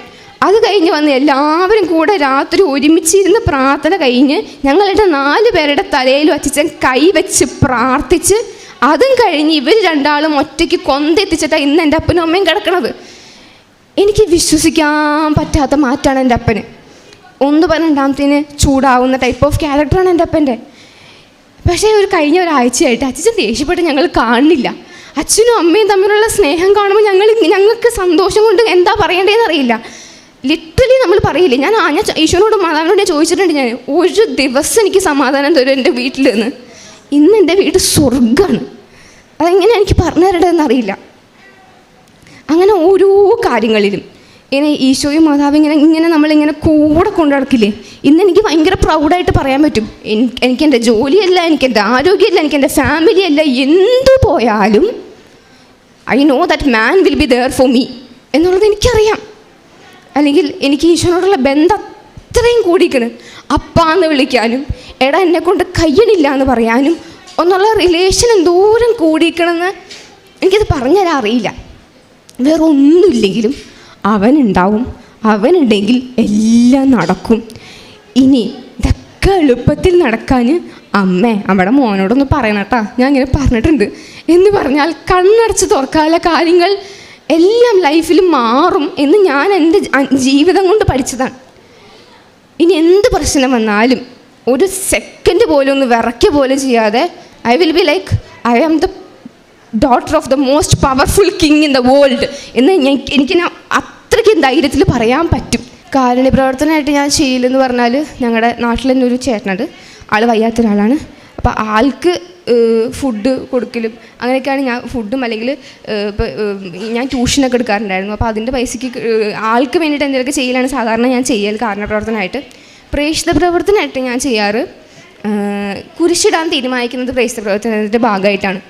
അത് കഴിഞ്ഞ് വന്ന് എല്ലാവരും കൂടെ രാത്രി ഒരുമിച്ചിരുന്ന് പ്രാർത്ഥന കഴിഞ്ഞ് ഞങ്ങളുടെ 4 പേരുടെ തലയിലും അച്ഛൻ കൈവച്ച് പ്രാർത്ഥിച്ച് അതും കഴിഞ്ഞ് ഇവർ 2 ആളും ഒറ്റയ്ക്ക് കൊന്തെത്തിച്ചിട്ടാണ് ഇന്ന് എൻ്റെ അപ്പനും അമ്മയും കിടക്കണത്. എനിക്ക് വിശ്വസിക്കാൻ പറ്റാത്ത മാറ്റമാണ് എൻ്റെ അപ്പന്. 1-12 ചൂടാവുന്ന ടൈപ്പ് ഓഫ് ക്യാരക്ടറാണ് എൻ്റെ അപ്പൻ്റെ. പക്ഷേ കഴിഞ്ഞ ഒരാഴ്ചയായിട്ട് അച്ഛൻ ദേഷ്യപ്പെട്ട് ഞങ്ങൾ കാണുന്നില്ല. അച്ഛനും അമ്മയും തമ്മിലുള്ള സ്നേഹം കാണുമ്പോൾ ഞങ്ങൾക്ക് സന്തോഷം കൊണ്ട് എന്താ പറയേണ്ടതെന്ന് അറിയില്ല. ലിറ്ററലി നമ്മൾ പറയില്ലേ, ഞാൻ ഈശോനോടും മാതാവിനോട് ചോദിച്ചിട്ടുണ്ട്, ഞാൻ ഒരു ദിവസം എനിക്ക് സമാധാനം തരും എൻ്റെ വീട്ടിൽ നിന്ന്. ഇന്ന് എൻ്റെ വീട് സ്വർഗ്ഗമാണ്. അതെങ്ങനെ എനിക്ക് പറഞ്ഞു തരേണ്ടതെന്ന് അറിയില്ല. അങ്ങനെ ഓരോ കാര്യങ്ങളിലും ഇങ്ങനെ ഈശോയും മാതാവും ഇങ്ങനെ നമ്മളിങ്ങനെ കൂടെ കൊണ്ടു നടക്കില്ലേ. ഇന്ന് എനിക്ക് ഭയങ്കര പ്രൗഡായിട്ട് പറയാൻ പറ്റും, എനിക്ക് എൻ്റെ ജോലിയല്ല, എനിക്ക് എൻ്റെ ആരോഗ്യമല്ല, എനിക്ക് എൻ്റെ ഫാമിലി അല്ല, എന്തു പോയാലും I know that man will be there for me എന്നുള്ളത് എനിക്കറിയാം. അല്ലെങ്കിൽ എനിക്ക് ഈശോനോടുള്ള ബന്ധം അത്രയും കൂടിക്കണ്. അപ്പാന്ന് വിളിക്കാനും എടാ എന്നെ കൊണ്ട് കഴിയണില്ല എന്ന് പറയാനും ഒന്നുള്ള റിലേഷൻ എന്തോരം കൂടിക്കണമെന്ന് എനിക്കത് പറഞ്ഞുതരാൻ അറിയില്ല. വേറെ ഒന്നുമില്ലെങ്കിലും അവനുണ്ടാവും, അവനുണ്ടെങ്കിൽ എല്ലാം നടക്കും. ഇനി ഇതൊക്കെ എളുപ്പത്തിൽ നടക്കാൻ അമ്മയുടെ മോനോടൊന്ന് പറയണം കേട്ടോ, ഞാൻ ഇങ്ങനെ പറഞ്ഞിട്ടുണ്ട് എന്ന് പറഞ്ഞാൽ കണ്ണടച്ച് തുറക്കാനുള്ള കാര്യങ്ങൾ എല്ലാം ലൈഫിൽ മാറും എന്ന് ഞാൻ എൻ്റെ ജീവിതം കൊണ്ട് പഠിച്ചതാണ്. ഇനി എന്ത് പ്രശ്നം വന്നാലും ഒരു സെക്കൻഡ് പോലും ഒന്ന് വിറയ്ക്കുക പോലും ചെയ്യാതെ I will be like I am the daughter of the most powerful king in the world എന്ന് എനിക്ക് അത്രയ്ക്ക് ധൈര്യത്തിൽ പറയാൻ പറ്റും. കാരുണ്യ പ്രവർത്തനമായിട്ട് ഞാൻ ചെയ്യലെന്ന് പറഞ്ഞാൽ ഞങ്ങളുടെ നാട്ടിൽ തന്നെ ഒരു ചേട്ടനുണ്ട്, ആൾ വയ്യാത്തൊരാളാണ്. അപ്പോൾ ആൾക്ക് ഫുഡ് കൊടുക്കലും അങ്ങനെയൊക്കെയാണ്. ഞാൻ ഫുഡും അല്ലെങ്കിൽ ഇപ്പോൾ ഞാൻ ട്യൂഷനൊക്കെ എടുക്കാറുണ്ടായിരുന്നു. അപ്പോൾ അതിൻ്റെ പൈസയ്ക്ക് ആൾക്ക് വേണ്ടിയിട്ട് എന്തെങ്കിലുമൊക്കെ ചെയ്യലാണ് സാധാരണ ഞാൻ ചെയ്യൽ കാരുണ്യ പ്രവർത്തനമായിട്ട്. പ്രേക്ഷിത പ്രവർത്തനമായിട്ട് ഞാൻ ചെയ്യാറ് കുരിശിടാൻ തീരുമാനിക്കുന്നത് പ്രേക്ഷിത പ്രവർത്തനത്തിൻ്റെ ഭാഗമായിട്ടാണ്.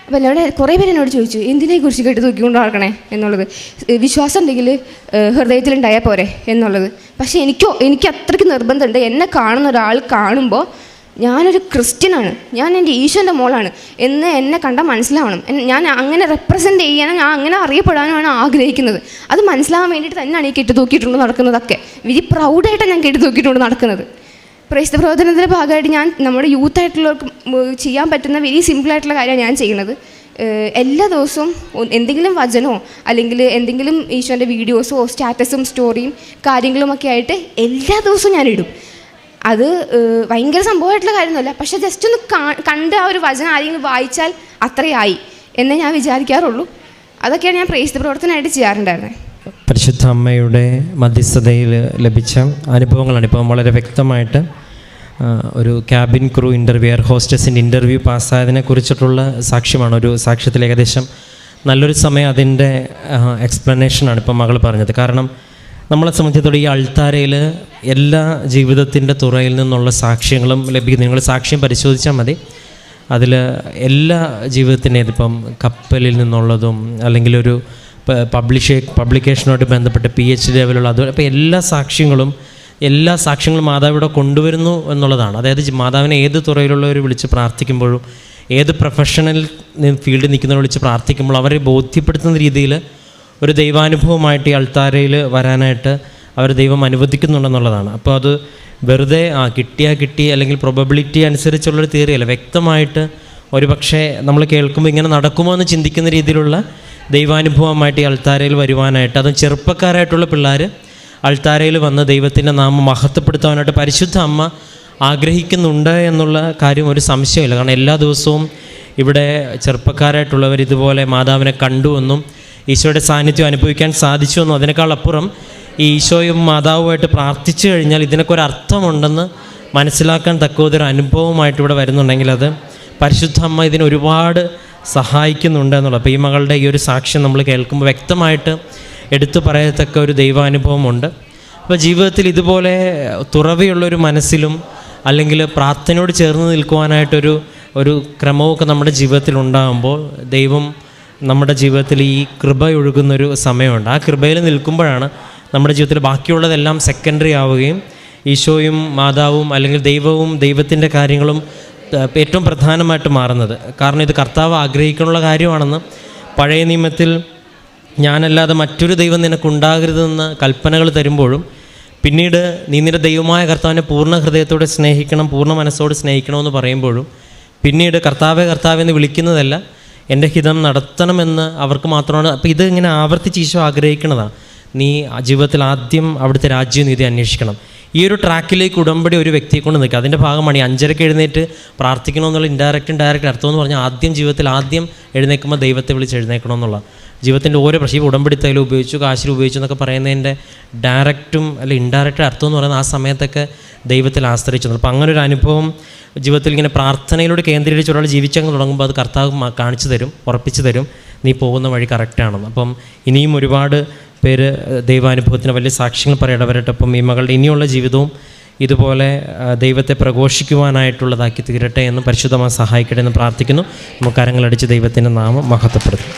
അപ്പോൾ എല്ലാവരും കുറേ പേര് എന്നോട് ചോദിച്ചു, എന്തിനാ കുരിശ് കെട്ടി തൂക്കിക്കൊണ്ട് നടക്കണേ എന്നുള്ളത്. വിശ്വാസം ഉണ്ടെങ്കിൽ ഹൃദയത്തിലുണ്ടായാൽ പോരെ എന്നുള്ളത്. പക്ഷേ എനിക്ക് അത്രയ്ക്ക് നിർബന്ധമുണ്ട്. എന്നെ കാണുന്ന ഒരാൾ കാണുമ്പോൾ ഞാനൊരു ക്രിസ്ത്യനാണ്, ഞാൻ എൻ്റെ ഈശോൻ്റെ മോളാണ് എന്ന് എന്നെ കണ്ടാൽ മനസ്സിലാവണം. ഞാൻ അങ്ങനെ റെപ്രസെൻ്റ് ചെയ്യാനും ഞാൻ അങ്ങനെ അറിയപ്പെടാനുമാണ് ആഗ്രഹിക്കുന്നത്. അത് മനസ്സിലാവാൻ വേണ്ടിയിട്ട് തന്നെയാണ് ഈ കെട്ടി തൂക്കിയിട്ടുണ്ട് നടക്കുന്നതൊക്കെ. വെരി പ്രൗഡായിട്ടാണ് ഞാൻ കെട്ടി തൂക്കിയിട്ടുണ്ട് നടക്കുന്നത്. പ്രേക്ഷിത പ്രവർത്തനത്തിൻ്റെ ഭാഗമായിട്ട് ഞാൻ നമ്മുടെ യൂത്തായിട്ടുള്ളവർക്ക് ചെയ്യാൻ പറ്റുന്ന വെരി സിമ്പിളായിട്ടുള്ള കാര്യമാണ് ഞാൻ ചെയ്യുന്നത്. എല്ലാ ദിവസവും എന്തെങ്കിലും വചനമോ അല്ലെങ്കിൽ എന്തെങ്കിലും ഈശോൻ്റെ വീഡിയോസോ സ്റ്റാറ്റസും സ്റ്റോറിയും കാര്യങ്ങളുമൊക്കെ ആയിട്ട് എല്ലാ ദിവസവും ഞാൻ ഇടും. അത് ഭയങ്കര സംഭവമായിട്ടുള്ള കാര്യമൊന്നുമല്ല, പക്ഷേ ജസ്റ്റ് ഒന്ന് കണ്ട് ആ ഒരു വചനം ആരെങ്കിലും വായിച്ചാൽ അത്രയായി എന്നേ ഞാൻ വിചാരിക്കാറുള്ളൂ. അതൊക്കെയാണ് ഞാൻ പ്രേക്ഷിത പ്രവർത്തനമായിട്ട് ചെയ്യാറുണ്ടായിരുന്നത്. പരിശുദ്ധ അമ്മയുടെ മധ്യസ്ഥതയിൽ ലഭിച്ച അനുഭവങ്ങളാണ് ഇപ്പം വളരെ വ്യക്തമായിട്ട് ഒരു ക്യാബിൻ ക്രൂ ഇൻ്റർവ്യൂ, എയർ ഹോസ്റ്റസിൻ്റെ ഇൻ്റർവ്യൂ പാസ്സായതിനെ കുറിച്ചിട്ടുള്ള സാക്ഷ്യമാണ്. ഒരു സാക്ഷ്യത്തിൽ ഏകദേശം നല്ലൊരു സമയം അതിൻ്റെ എക്സ്പ്ലനേഷനാണ് ഇപ്പം മകൾ പറഞ്ഞത്. കാരണം നമ്മളെ സംബന്ധിച്ചിടത്തോളം ഈ അൾത്താരയിൽ എല്ലാ ജീവിതത്തിൻ്റെ തുറയിൽ നിന്നുള്ള സാക്ഷ്യങ്ങളും ലഭിക്കുന്നു. നിങ്ങൾ സാക്ഷ്യം പരിശോധിച്ചാൽ മതി. അതിൽ എല്ലാ ജീവിതത്തിൻ്റെ ഇതിപ്പം കപ്പലിൽ നിന്നുള്ളതും അല്ലെങ്കിൽ ഒരു പബ്ലിക്കേഷനുമായിട്ട് ബന്ധപ്പെട്ട് PhD ലെവലുള്ള അതുപോലെ അപ്പോൾ എല്ലാ സാക്ഷ്യങ്ങളും മാതാവിവിടെ കൊണ്ടുവരുന്നു എന്നുള്ളതാണ്. അതായത് മാതാവിനെ ഏത് തുറയിലുള്ളവർ വിളിച്ച് പ്രാർത്ഥിക്കുമ്പോഴും ഏത് പ്രൊഫഷണൽ ഫീൽഡിൽ നിൽക്കുന്നവർ വിളിച്ച് പ്രാർത്ഥിക്കുമ്പോൾ അവരെ ബോധ്യപ്പെടുത്തുന്ന രീതിയിൽ ഒരു ദൈവാനുഭവമായിട്ട് ഈ അൾത്താരയിൽ വരാനായിട്ട് അവർ ദൈവം അനുവദിക്കുന്നുണ്ടെന്നുള്ളതാണ്. അപ്പോൾ അത് വെറുതെ കിട്ടി അല്ലെങ്കിൽ പ്രൊബബിലിറ്റി അനുസരിച്ചുള്ളൊരു തിയറിയല്ല. വ്യക്തമായിട്ട് ഒരു പക്ഷേ നമ്മൾ കേൾക്കുമ്പോൾ ഇങ്ങനെ നടക്കുമോ എന്ന് ചിന്തിക്കുന്ന രീതിയിലുള്ള ദൈവാനുഭവമായിട്ട് ഈ അൾത്താരയിൽ വരുവാനായിട്ട്, അതും ചെറുപ്പക്കാരായിട്ടുള്ള പിള്ളേർ അൾത്താരയിൽ വന്ന് ദൈവത്തിൻ്റെ നാമം മഹത്വപ്പെടുത്താനായിട്ട് പരിശുദ്ധ അമ്മ ആഗ്രഹിക്കുന്നുണ്ട് എന്നുള്ള കാര്യം ഒരു സംശയമില്ല. കാരണം എല്ലാ ദിവസവും ഇവിടെ ചെറുപ്പക്കാരായിട്ടുള്ളവർ ഇതുപോലെ മാതാവിനെ കണ്ടുവെന്നും ഈശോയുടെ സാന്നിധ്യം അനുഭവിക്കാൻ സാധിച്ചുവെന്നും അതിനേക്കാൾ അപ്പുറം ഈ ഈശോയും മാതാവുമായിട്ട് പ്രാർത്ഥിച്ചു കഴിഞ്ഞാൽ ഇതിനൊക്കെ ഒരു അർത്ഥമുണ്ടെന്ന് മനസ്സിലാക്കാൻ തക്കതൊരു അനുഭവമായിട്ട് ഇവിടെ വരുന്നുണ്ടെങ്കിൽ അത് പരിശുദ്ധ അമ്മ ഇതിന് ഒരുപാട് സഹായിക്കുന്നുണ്ട് എന്നുള്ളത്. അപ്പോൾ ഈ മകളുടെ ഈ ഒരു സാക്ഷ്യം നമ്മൾ കേൾക്കുമ്പോൾ വ്യക്തമായിട്ട് എടുത്തു പറയത്തക്ക ഒരു ദൈവാനുഭവമുണ്ട്. അപ്പോൾ ജീവിതത്തിൽ ഇതുപോലെ തുറവിയുള്ളൊരു മനസ്സിലും അല്ലെങ്കിൽ പ്രാർത്ഥനയോട് ചേർന്ന് നിൽക്കുവാനായിട്ടൊരു ക്രമമൊക്കെ നമ്മുടെ ജീവിതത്തിൽ ഉണ്ടാകുമ്പോൾ ദൈവം നമ്മുടെ ജീവിതത്തിൽ ഈ കൃപ ഒഴുകുന്നൊരു സമയമുണ്ട്. ആ കൃപയിൽ നിൽക്കുമ്പോഴാണ് നമ്മുടെ ജീവിതത്തിൽ ബാക്കിയുള്ളതെല്ലാം സെക്കൻഡറി ആവുകയും ഈശോയും മാതാവും അല്ലെങ്കിൽ ദൈവവും ദൈവത്തിൻ്റെ കാര്യങ്ങളും ഏറ്റവും പ്രധാനമായിട്ട് മാറുന്നത്. കാരണം ഇത് കർത്താവ് ആഗ്രഹിക്കാനുള്ള കാര്യമാണെന്ന് പഴയ നിയമത്തിൽ ഞാനല്ലാതെ മറ്റൊരു ദൈവം നിനക്കുണ്ടാകരുതെന്ന് കൽപ്പനകൾ തരുമ്പോഴും പിന്നീട് നീ നിൻ്റെ ദൈവമായ കർത്താവിനെ പൂർണ്ണ ഹൃദയത്തോടെ സ്നേഹിക്കണം, പൂർണ്ണ മനസ്സോടെ സ്നേഹിക്കണമെന്ന് പറയുമ്പോഴും പിന്നീട് കർത്താവെ എന്ന് വിളിക്കുന്നതല്ല, എൻ്റെ ഹിതം നടത്തണമെന്ന് അവർക്ക് മാത്രമാണ്. അപ്പോൾ ഇത് ഇങ്ങനെ ആവർത്തിച്ച് ഈശോ ആഗ്രഹിക്കുന്നതാണ്. നീ ജീവിതത്തിൽ ആദ്യം അവിടുത്തെ രാജ്യനീതി അന്വേഷിക്കണം. ഈ ഒരു ട്രാക്കിലേക്ക് ഉടമ്പടി ഒരു വ്യക്തിയെ കൊണ്ട് നിൽക്കുക. അതിൻ്റെ ഭാഗമാണ് ഈ 5:30 എഴുന്നേറ്റ് പ്രാർത്ഥിക്കണമെന്നുള്ള ഇൻഡയറക്റ്റ് അർത്ഥം എന്ന് പറഞ്ഞാൽ ജീവിതത്തിൽ ആദ്യം എഴുന്നേൽക്കുമ്പോൾ ദൈവത്തെ വിളിച്ച് എഴുന്നേൽക്കണമെന്നുള്ള ജീവിതത്തിൻ്റെ ഓരോ പ്രശ്നം ഉടമ്പടി തൈലം ഉപയോഗിച്ചു, കാശിൽ ഉപയോഗിച്ചു എന്നൊക്കെ പറയുന്നതിൻ്റെ ഡയറക്റ്റും അല്ല ഇൻഡയറക്റ്റ് അർത്ഥം എന്ന് പറയുന്നത് ആ സമയത്തൊക്കെ ദൈവത്തിൽ ആശ്രയിച്ചു. അപ്പോൾ അങ്ങനെ ഒരു അനുഭവം ജീവിതത്തിൽ ഇങ്ങനെ പ്രാർത്ഥനയിലൂടെ കേന്ദ്രീകരിച്ച് ഒരാൾ ജീവിച്ചങ്ങ് തുടങ്ങുമ്പോൾ അത് കർത്താവ് കാണിച്ചു തരും, ഉറപ്പിച്ചു തരും നീ പോകുന്ന വഴി കറക്റ്റാണെന്ന്. അപ്പം ഇനിയും ഒരുപാട് പേര് ദൈവാനുഭവത്തിന് വലിയ സാക്ഷ്യങ്ങൾ പറയടവരട്ടെ. അപ്പം ഈ മകളുടെ ഇനിയുള്ള ജീവിതവും ഇതുപോലെ ദൈവത്തെ പ്രഘോഷിക്കുവാനായിട്ടുള്ളതാക്കി തീരട്ടെ എന്ന് പരിശുദ്ധമായി സഹായിക്കട്ടെ എന്ന് പ്രാർത്ഥിക്കുന്നു. നമുക്ക് കരങ്ങളടിച്ച് ദൈവത്തിൻ്റെ നാമം മഹത്വപ്പെടുത്തും.